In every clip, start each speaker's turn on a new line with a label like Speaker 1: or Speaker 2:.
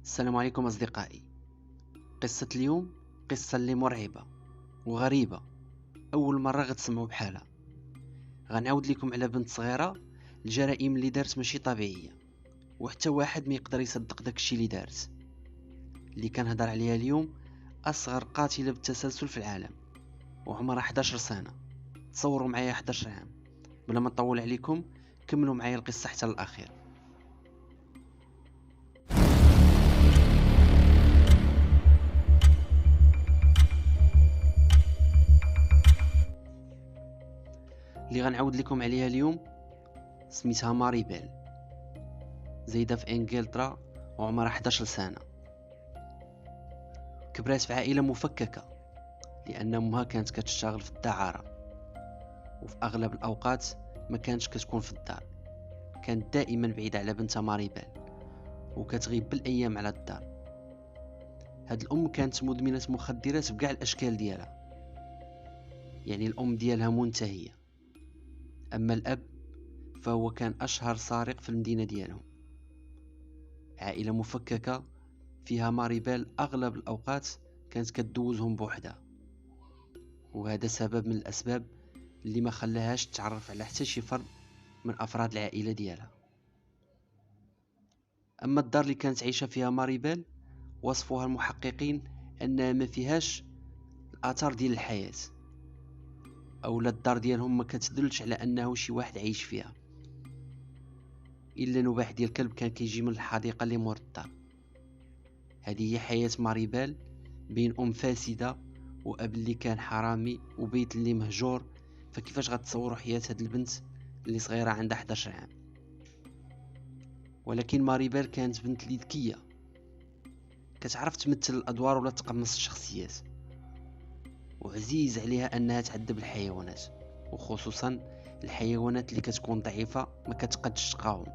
Speaker 1: السلام عليكم أصدقائي. قصة اليوم قصة اللي مرعبة وغريبة، أول مرة غتسمعوا بحالها. غنعاود لكم على بنت صغيرة الجرائم اللي دارت ماشي طبيعية، وحتى واحد ما يقدر يصدق داكشي اللي دارت. اللي كنهضر عليها اليوم أصغر قاتلة بالتسلسل في العالم، وعمرها 11 سنة. تصوروا معايا 11 عام. بلا ما نطول عليكم، كملوا معايا القصة حتى الأخير. اللي غنعاود لكم عليها اليوم سميتها ماريبيل، زايدة في انجلترا وعمرها 11 سنة. كبرات في عائلة مفككة، لأن أمها كانت كتشتغل في الدعارة، وفي أغلب الأوقات ما كانتش كتكون في الدار. كانت دائما بعيدة على بنتها ماريبال، وكتغيب بالأيام على الدار. هاد الأم كانت مدمنة مخدرات بكاع الأشكال ديالها، يعني الأم ديالها منتهية. أما الأب فهو كان أشهر سارق في المدينة ديالهم. عائلة مفككة فيها ماريبال أغلب الأوقات كانت كتدوزهم بوحدها، وهذا سبب من الأسباب اللي ما خلاهاش تتعرف على حتى شي فرد من أفراد العائلة ديالها. أما الدار اللي كانت عايشة فيها ماريبال وصفوها المحققين أنها ما فيهاش الآثار ديال الحياة، أولا الدار ديالهم ما كتدلش على أنه شي واحد عايش فيها، إلا نباح ديال الكلب كان كيجي من الحديقة اللي مور الدار. هذه هي حياة ماريبال، بين أم فاسدة وأب اللي كان حرامي وبيت اللي مهجور. فكيفاش غتصوروا حياة هاد البنت اللي صغيرة عندها 11 عام؟ ولكن ماريبال كانت بنت اللي ذكية، كتعرف تمثل الأدوار ولا تقمص الشخصيات، وعزيز عليها أنها تعذب الحيوانات، وخصوصا الحيوانات اللي كتكون ضعيفة ما كتقدش تقاوم.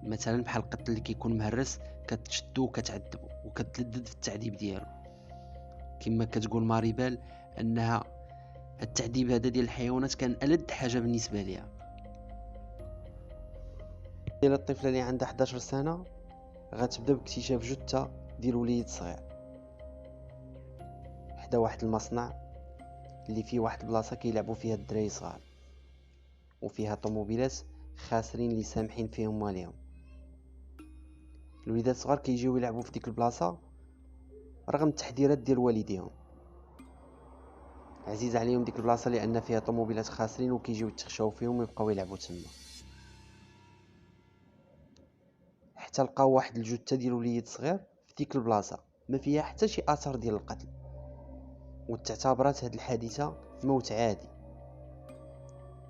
Speaker 1: مثلا بحال القط اللي كيكون مهرس، كتشدو وكتعذبو وكتلدد في التعذيب ديالو. كما كتقول ماريبال أنها التعذيب هذا ديال الحيوانات كان ألد حاجة بالنسبة ليها. ديال الطفلة اللي عندها 11 سنة غتبدا باكتشاف جثة ديال وليد صغير حدا واحد المصنع اللي فيه واحد البلاصه كيلعبوا فيها الدراري صغار، وفيها طوموبيلات خاسرين اللي سامحين فيهم واليهم. الوليدات الصغار كيجيو يلعبوا في ديك البلاصه رغم التحذيرات ديال والديهم. عزيز عليهم ديك البلاصه لان فيها طوموبيلات خاسرين وكيجيو يتخشاو فيهم ويبقاو يلعبوا تما، حتى لقاو واحد الجثه ديال وليد صغير في ديك البلاصه ما فيها حتى شي اثر ديال القتل، وتعتبرات هاد الحادثه موت عادي.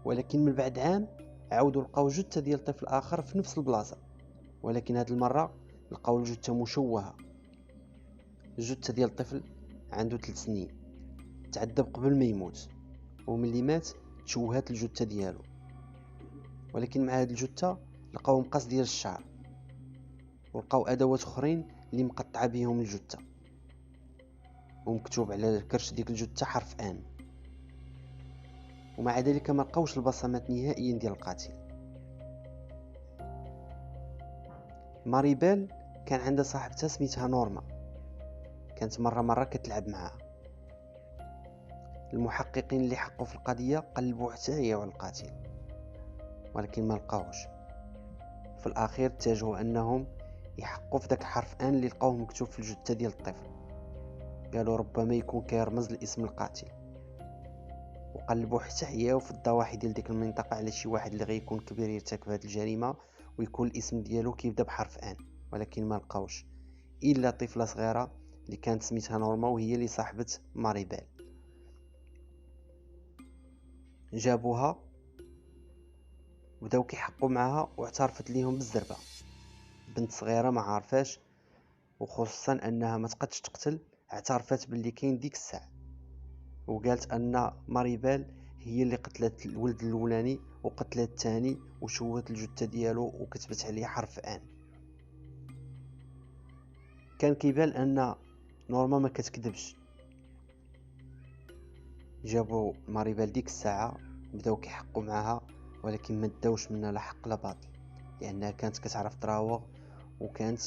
Speaker 1: ولكن من بعد عام عاودوا لقاو جثه ديال طفل اخر في نفس البلاصه، ولكن هاد المره لقاو الجثه مشوهه. الجثه ديال الطفل عنده 3 سنين، تعذب قبل ما يموت، وملي مات تشوهات الجثه ديالو. ولكن مع هاد الجثه لقاو مقص ديال الشعر، ولقاو ادوات اخرين اللي مقطعه بهم الجثه، ومكتوب على الكرش ديك الجثه حرف ان. ومع ذلك ما لقاوش البصمات نهائيا ديال القاتل. ماريبال كان عندها صاحبتها سميتها نورما، كانت مرة كتلعب معها. المحققين اللي حقوا في القضية قلبوا حتى هي على القاتل، ولكن ما لقاوش. في الأخير اتجهوا أنهم يحقوا في داك حرف ان اللي لقاوه مكتوب في الجثة ديال الطفل. قالوا ربما يكون كيرمز لاسم القاتل، وقلبوا حتى هي في الضواحي ديال ديك المنطقة على شي واحد اللي غيكون كبير يرتكب هذه الجريمة ويكون الاسم ديالو كيبدا بحرف ان، ولكن ما لقاوش الا طفلة صغيرة اللي كانت سميتها نورما، وهي اللي صاحبت ماريبال. جابوها وبداو كيحقوا معها، واعترفت ليهم بالزربه. بنت صغيره ما عارفاش، وخصوصا انها ما تقدش تقتل، اعترفت باللي كاين ديك الساعه، وقالت ان ماريبال هي اللي قتلت الولد الاولاني وقتلت الثاني وشوهت الجثه ديالو وكتبت عليه حرف ان. كان كيبان ان نورما ما كتكذبش. جابوا ماريبال ديك الساعه بداو كيحقوا معها، ولكن ما داوش منها لا حق لا باطل، لانها كانت كتعرف تراوغ وكانت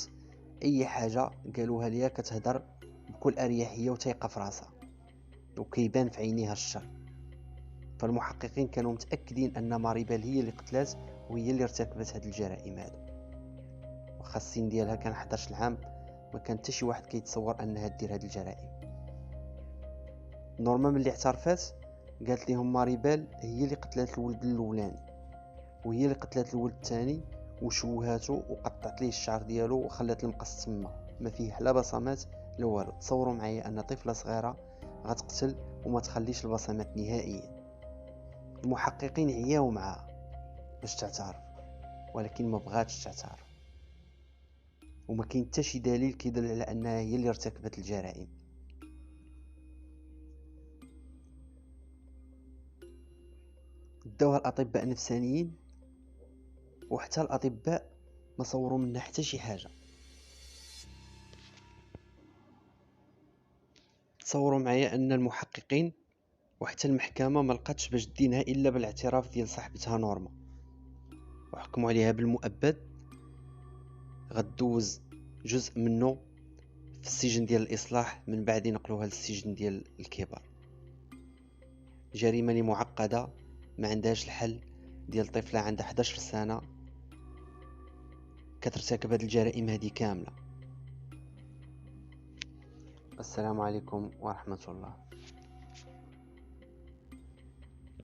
Speaker 1: اي حاجه قالوها ليها كتهدر بكل اريحيه وثقه في راسها وكيبان في عينيها الشر. فالمحققين كانوا متاكدين ان ماريبال هي اللي قتلات وهي اللي ارتكبت هذه الجرائم هذو. واخا السن ديالها كان 11 عام ما كان حتى شي واحد كيتصور انها دير هذه الجرائم. نورما ملي اعترفات قالت لهم ماريبال هي اللي قتلت الولد الاولاني وهي اللي قتلت الولد الثاني وشوهاته وقطعت ليه الشعر ديالو وخلات المقص تما ما فيه لا بصمات لا والو. تصوروا معايا ان طفله صغيره غتقتل وما تخليش البصمات نهائيا. المحققين عياو معها باش تعترف ولكن ما بغاتش تعترف، وما كاين حتى شي دليل كيدل على انها هي اللي ارتكبت الجرائم. داوها الاطباء النفسانيين وحتى الاطباء ما صوروا منها حتى شي حاجه. تصوروا معايا ان المحققين وحتى المحكمه ما لقاتش باش دينها الا بالاعتراف ديال صاحبتها نورما، وحكموا عليها بالمؤبد. غدوز جزء منه في السجن ديال الاصلاح من بعد نقلوها للسجن ديال الكبار. جريمه معقده ما عندهاش الحل ديال طفله عندها 11 سنه كترتكب هذه الجرائم هذه كامله. السلام عليكم ورحمه الله.